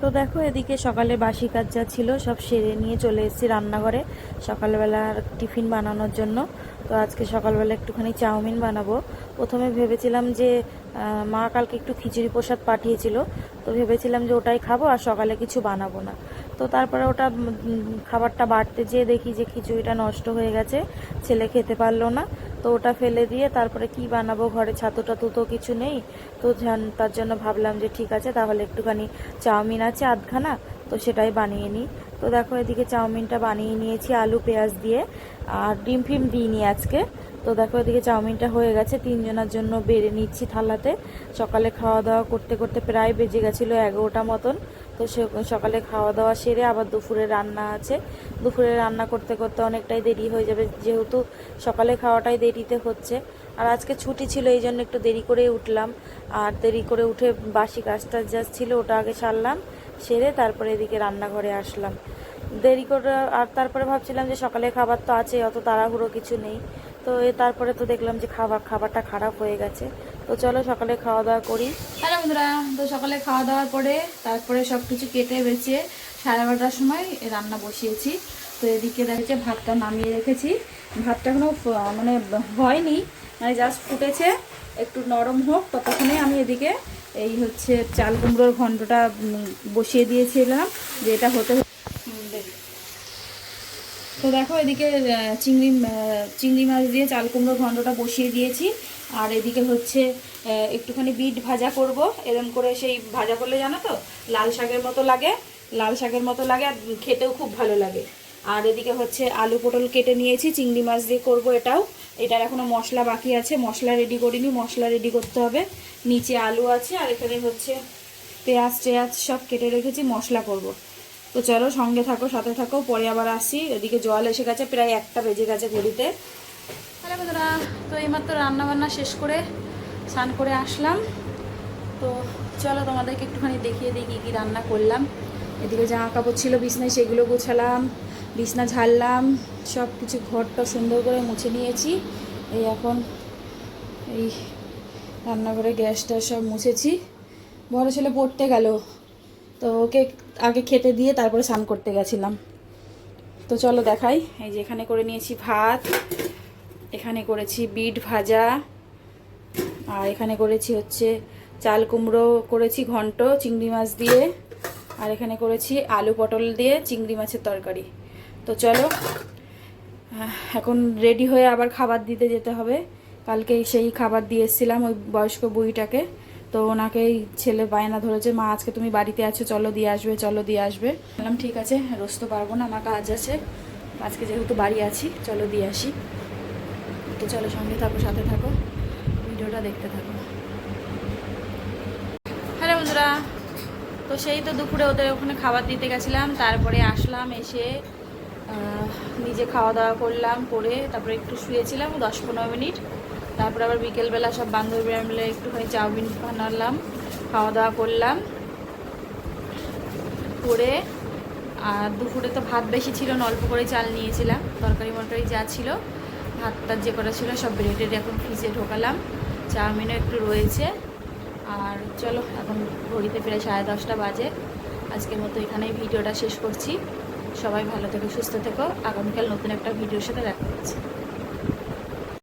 তো দেখো এদিকে সকালে বাসি কাজ যা ছিল সব সেরে নিয়ে চলে এসেছি রান্নাঘরে সকালবেলার টিফিন বানানোর জন্য। তো আজকে সকালবেলা একটুখানি চাউমিন বানাবো। প্রথমে ভেবেছিলাম যে মা কালকে একটু খিচুড়ি প্রসাদ পাঠিয়েছিল, তো ভেবেছিলাম যে ওটাই খাবো আর সকালে কিছু বানাবো না। তো তারপরে ওটা খাবারটা বাড়তে যেয়ে দেখি যে খিচুড়িটা নষ্ট হয়ে গেছে, ছেলে খেতে পারলো না। তো ওটা ফেলে দিয়ে তারপরে কি বানাবো, ঘরে ছাতু টাতু তো কিছু নেই। তো তার জন্য ভাবলাম যে ঠিক আছে তাহলে একটুখানি চাউমিন আছে আধখানা, তো সেটাই বানিয়ে নিই। তো দেখো এদিকে চাউমিনটা বানিয়ে নিয়েছি আলু পেঁয়াজ দিয়ে, আর ডিম ফিম দিইনি আজকে। তো দেখো এদিকে চাউমিনটা হয়ে গেছে, তিনজনের জন্য বেড়ে নিচ্ছি থালাতে। সকালে খাওয়া দাওয়া করতে করতে প্রায় বেজে গেছিলো 11টা মতন। তো সকালে খাওয়া দাওয়া সেরে আবার দুপুরে রান্না আছে। দুপুরে রান্না করতে করতে অনেকটাই দেরি হয়ে যাবে, যেহেতু সকালে খাওয়াটাই দেরিতে হচ্ছে। আর আজকে ছুটি ছিল এই জন্য একটু দেরি করে উঠলাম। আর দেরি করে উঠে বাসি কাজটা যা ছিল ওটা আগে সারলাম, সেরে তারপরে এদিকে রান্নাঘরে আসলাম দেরি করে। আর তারপরে ভাবছিলাম যে সকালে খাবার তো আছে, অত তাড়াহুড়ো কিছু নেই। তো তারপরে তো দেখলাম যে খাবারটা খারাপ হয়ে গেছে। তো চলো সকালে খাওয়া দাওয়া করি। হ্যালো বন্ধুরা, তো সকালে খাওয়া দাওয়ার পরে তারপরে সব কিছু কেটে বেছে 11:30টার সময় রান্না বসিয়েছি। তো এদিকে দেখেছে ভাতটা নামিয়ে রেখেছি। ভাতটা এখনো মানে হয়নি, মানে জাস্ট ফুটেছে, একটু নরম হোক ততক্ষণে আমি এদিকে এই হচ্ছে চাল কুমড়োর ঘন্টটা বসিয়ে দিয়েছিলাম, যে এটা হতে। তো দেখো এদিকে চিংড়ি মাছ দিয়ে চাল কুমড়োর ঘন্টটা বসিয়ে দিয়েছি। আর এদিকে হচ্ছে একটুখানি বিট ভাজা করব। এরম করে সেই ভাজা করলে জানো তো লাল শাকের মতো লাগে, আর খেতেও খুব ভালো লাগে। আর এদিকে হচ্ছে আলু পটল কেটে নিয়েছি, চিংড়ি মাছ দিয়ে করব এটাও। এটার এখনও মশলা বাকি আছে, মশলা রেডি করিনি, মশলা রেডি করতে হবে। নিচে আলু আছে আর এখানে হচ্ছে পেঁয়াজ টেয়াজ সব কেটে রেখেছি, মশলা করব। তো চলো সঙ্গে থাকো, সাথে থাকো, পরে আবার আসি। এদিকে জল এসে গেছে, প্রায় 1টা বেজে গেছে ঘড়িতে। হ্যালো বন্ধুরা, তো এইমাত্র রান্নাবান্না শেষ করে স্নান করে আসলাম। তো চলো তোমাদেরকে একটুখানি দেখিয়ে দিই কী কী রান্না করলাম। এদিকে জামা কাপড় ছিল বিছনায়, সেগুলো গোছালাম, বিছনা ঝাড়লাম, সব কিছু ঘরটা সুন্দর করে মুছে নিয়েছি। এই এখন এই রান্নাঘরে গ্যাসটা সব মুছেছি। বড় ছেলে পড়তে গেল, তো ওকে আগে খেতে দিয়ে তারপরে স্নান করতে গেছিলাম। তো চলো দেখাই। এই যে এখানে করে নিয়েছি ভাত, এখানে করেছি বিট ভাজা, আর এখানে করেছি হচ্ছে চাল কুমড়ো করেছি ঘন্ট চিংড়ি মাছ দিয়ে, আর এখানে করেছি আলু পটল দিয়ে চিংড়ি মাছের তরকারি। তো চলো এখন রেডি হয়ে আবার খাবার দিতে যেতে হবে। কালকে সেই খাবার দিয়ে এসেছিলাম ওই বয়স্ক বুড়িটাকে। তো ওনাকেই ছেলে বায়না ধরেছে, মা আজকে তুমি বাড়িতে আছো, চলো দিয়ে আসবে, চলো দিয়ে আসবে। বললাম ঠিক আছে, রোজ তো পারবো না, আমার কাজ আছে, আজকে যেহেতু বাড়ি আছি চলো দিয়ে আসি। তো চলো সঙ্গে থাকো, সাথে থাকো, ভিডিওটা দেখতে থাকো। হ্যালো বন্ধুরা, তো সেই তো দুপুরে ওদের ওখানে খাবার দিতে গেছিলাম, তারপরে আসলাম, এসে নিজে খাওয়া দাওয়া করলাম, করে তারপরে একটু শুয়েছিলাম 10-15 মিনিট। তারপরে আবার বিকেলবেলা সব বান্ধবীরা মিলে একটুখানি চাউমিন বানালাম, খাওয়া দাওয়া করলাম করে। আর দুপুরে তো ভাত বেশি ছিল না, অল্প করে চাল নিয়েছিলাম, তরকারি মরকারি যা ছিল ভাতটা যে করা ছিল সব ব্রেডের এখন ফ্রিজে ঢোকালাম, চাউমিনও একটু রয়েছে। আর চলো এখন ঘড়িতে প্রায় 10:30টা বাজে। আজকের মতো এখানেই ভিডিওটা শেষ করছি। সবাই ভালো থেকো, সুস্থ থেকো, আগামীকাল নতুন একটা ভিডিওর সাথে দেখা হচ্ছে।